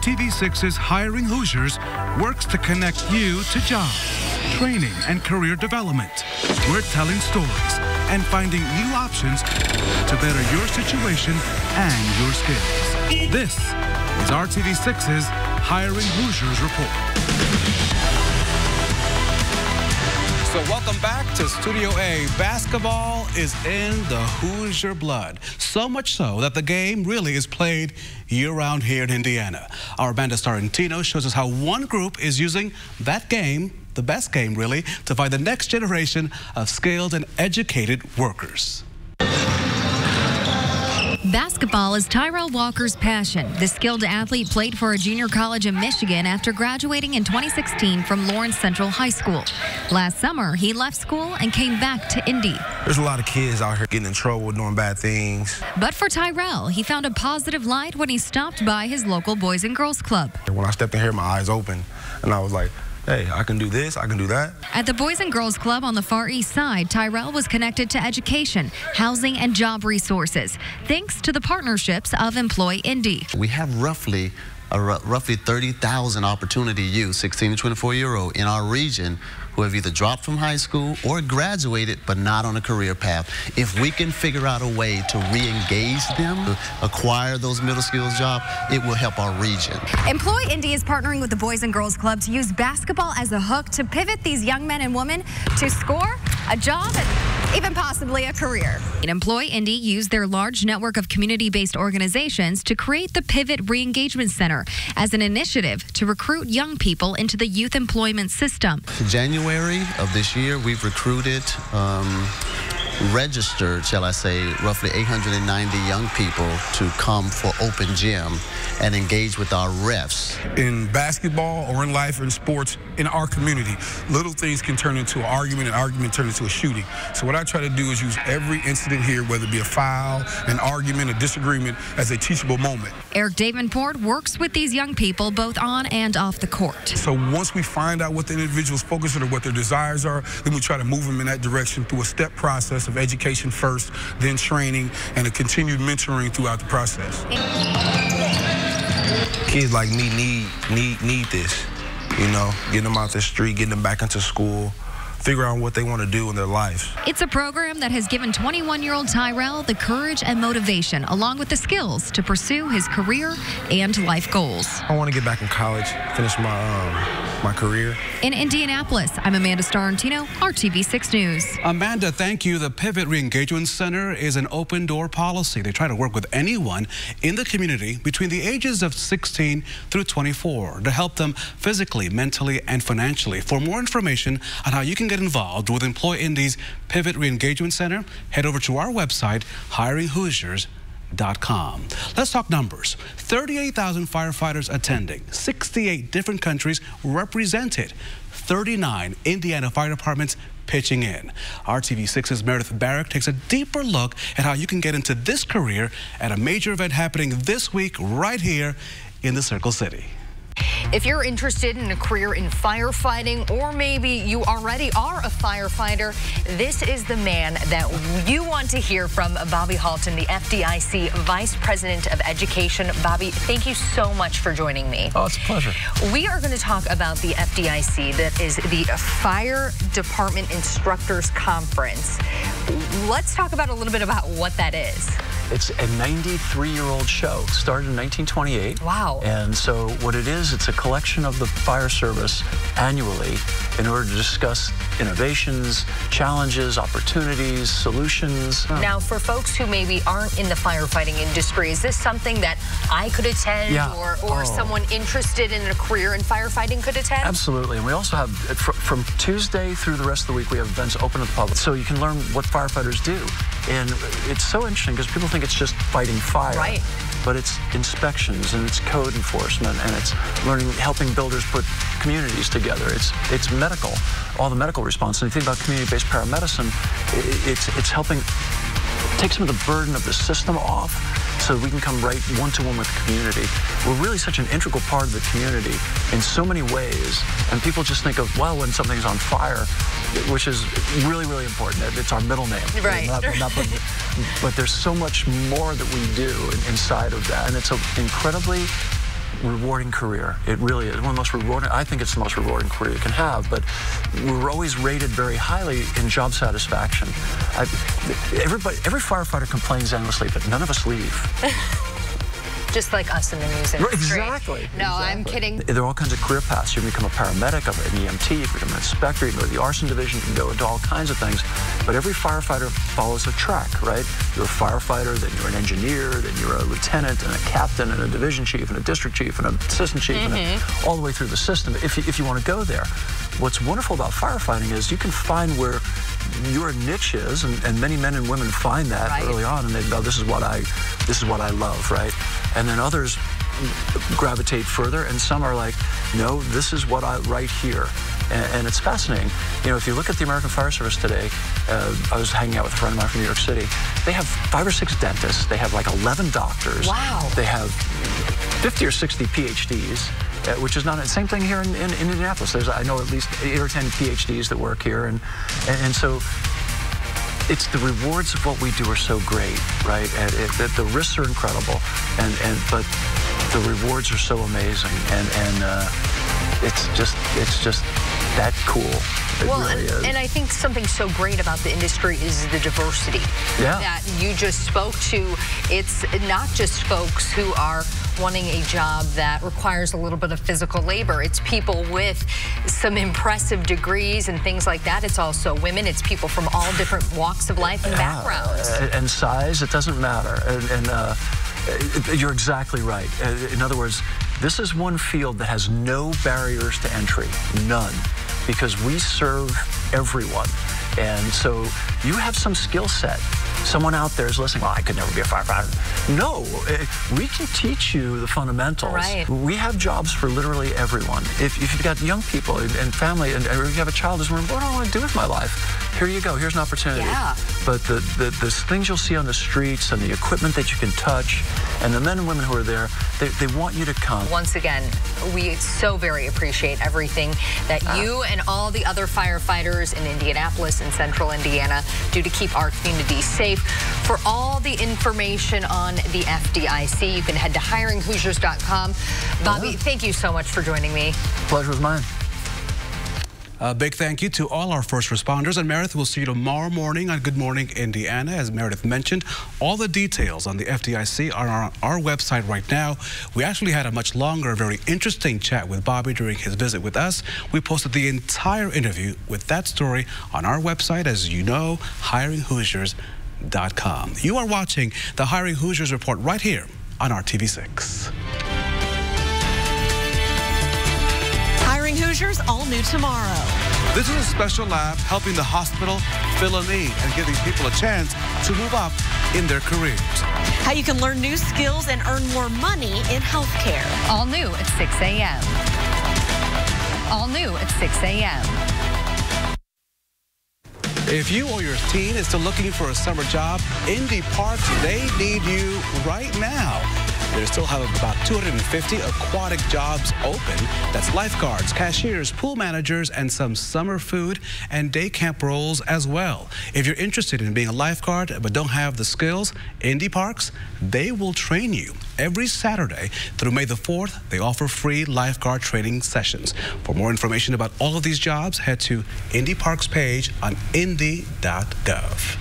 RTV6's Hiring Hoosiers works to connect you to jobs, training, and career development. We're telling stories and finding new options to better your situation and your skills. This is RTV6's Hiring Hoosiers Report. So welcome back to Studio A. Basketball is in the Hoosier blood. So much so that the game really is played year-round here in Indiana. Our Amanda Starantino shows us how one group is using that game, the best game really, to find the next generation of skilled and educated workers. Basketball is Tyrell Walker's passion. The skilled athlete played for a junior college in Michigan after graduating in 2016 from Lawrence Central High School. Last summer, he left school and came back to Indy. There's a lot of kids out here getting in trouble, doing bad things. But for Tyrell, he found a positive light when he stopped by his local Boys and Girls Club. When I stepped in here, my eyes opened, and I was like, hey, I can do this, I can do that. At the Boys and Girls Club on the Far East Side, Tyrell was connected to education, housing, and job resources, thanks to the partnerships of Employ Indy. We have roughly 30,000 opportunity youth, 16 to 24-year-old, in our region who have either dropped from high school or graduated but not on a career path. If we can figure out a way to re-engage them, to acquire those middle skills jobs, it will help our region. Employ Indy is partnering with the Boys and Girls Club to use basketball as a hook to pivot these young men and women to score, a job, and even possibly a career. Employ Indy used their large network of community-based organizations to create the Pivot Re-Engagement Center as an initiative to recruit young people into the youth employment system. January of this year, we've recruited, registered, shall I say, roughly 890 young people to come for open gym and engage with our refs. In basketball or in life or in sports, in our community, little things can turn into an argument turn into a shooting. So what I try to do is use every incident here, whether it be a foul, an argument, a disagreement, as a teachable moment. Eric Davenport works with these young people both on and off the court. So once we find out what the individual's focus or what their desires are, then we try to move them in that direction through a step process of education first, then training, and a continued mentoring throughout the process. Kids like me need this, you know, getting them out the street, getting them back into school, figure out what they want to do in their lives. It's a program that has given 21-year-old Tyrell the courage and motivation, along with the skills to pursue his career and life goals. I want to get back in college, finish my career. In Indianapolis, I'm Amanda Starantino, RTV6 News. Amanda, thank you. The Pivot Re-Engagement Center is an open-door policy. They try to work with anyone in the community between the ages of 16 through 24 to help them physically, mentally, and financially. For more information on how you can get involved with Employ Indy's Pivot Re-Engagement Center, head over to our website, hiringhoosiers.com. Let's talk numbers. 38,000 firefighters attending, 68 different countries represented, 39 Indiana fire departments pitching in. RTV6's Meredith Barrick takes a deeper look at how you can get into this career at a major event happening this week right here in the Circle City. If you're interested in a career in firefighting, or maybe you already are a firefighter, this is the man that you want to hear from, Bobby Halton, the FDIC Vice President of Education. Bobby, thank you so much for joining me. Oh, it's a pleasure. We are going to talk about the FDIC, that is the Fire Department Instructors Conference. Let's talk about a little bit about what that is. It's a 93-year-old show, started in 1928. Wow. And so what it is, it's a collection of the fire service annually in order to discuss innovations, challenges, opportunities, solutions. Now, for folks who maybe aren't in the firefighting industry, is this something that I could attend, or someone interested in a career in firefighting could attend? Absolutely. And we also have, from Tuesday through the rest of the week, we have events open to the public. So you can learn what firefighters do. And it's so interesting because people think it's just fighting fire. Right. But it's inspections, and it's code enforcement, and it's learning, helping builders put communities together. It's medical, all the medical response. And you think about community-based paramedicine, it's helping take some of the burden of the system off so we can come right one-to-one with the community. We're really such an integral part of the community in so many ways, and people just think of, well, when something's on fire, which is really, really important. It's our middle name. Right. But there's so much more that we do inside of that, and it's an incredibly rewarding career. It really is one of the most rewarding. I think it's the most rewarding career you can have. But we're always rated very highly in job satisfaction. Every firefighter complains endlessly, but none of us leave. Just like us in the music industry. Exactly. No, exactly. I'm kidding. There are all kinds of career paths. You can become a paramedic, an EMT, you can become an inspector, you can go to the arson division, you can go into all kinds of things. But every firefighter follows a track, right? You're a firefighter, then you're an engineer, then you're a lieutenant and a captain and a division chief and a district chief and an assistant chief and all the way through the system if you want to go there. What's wonderful about firefighting is you can find where your niche is, and many men and women find that early on, and they go, this is what I love, right? And then others gravitate further, and some are like, no, this is what I right here. And it's fascinating. You know, if you look at the American Fire Service today, I was hanging out with a friend of mine from New York City. They have 5 or 6 dentists. They have like 11 doctors. Wow. They have 50 or 60 PhDs. Which is not the same thing here in Indianapolis. I know at least 8 or 10 PhDs that work here, and so it's the rewards of what we do are so great, right? And the risks are incredible, but the rewards are so amazing, and it's just that cool. It really is. And I think something so great about the industry is the diversity that you just spoke to. It's not just folks who are wanting a job that requires a little bit of physical labor. It's people with some impressive degrees and things like that. It's also women. It's people from all different walks of life and backgrounds. And size, it doesn't matter. And you're exactly right. In other words, this is one field that has no barriers to entry, none, because we serve everyone. And so you have some skill set. Someone out there is listening, well, I could never be a firefighter. No, we can teach you the fundamentals. Right. We have jobs for literally everyone. If you've got young people and family, and if you have a child who's wondering, what do I want to do with my life? Here you go, here's an opportunity. Yeah. But the things you'll see on the streets and the equipment that you can touch, and the men and women who are there, they want you to come. Once again, we so very appreciate everything that you and all the other firefighters in Indianapolis and Central Indiana do to keep our community safe. For all the information on the FDIC, you can head to hiringhoosiers.com. Bobby, thank you so much for joining me. Pleasure was mine. A big thank you to all our first responders. And Meredith, we'll see you tomorrow morning on Good Morning Indiana. As Meredith mentioned, all the details on the FDIC are on our website right now. We actually had a much longer, very interesting chat with Bobby during his visit with us. We posted the entire interview with that story on our website, as you know, hiringhoosiers.com. You are watching the Hiring Hoosiers Report right here on RTV6. Hiring Hoosiers, all new tomorrow. This is a special lab helping the hospital fill a need and giving people a chance to move up in their careers. How you can learn new skills and earn more money in healthcare. All new at 6 a.m. All new at 6 a.m. If you or your teen is still looking for a summer job, Indy Parks, they need you right now. They still have about 250 aquatic jobs open. That's lifeguards, cashiers, pool managers, and some summer food and day camp roles as well. If you're interested in being a lifeguard but don't have the skills, Indy Parks, they will train you. Every Saturday through May the 4th, they offer free lifeguard training sessions. For more information about all of these jobs, head to Indy Parks page on indy.gov.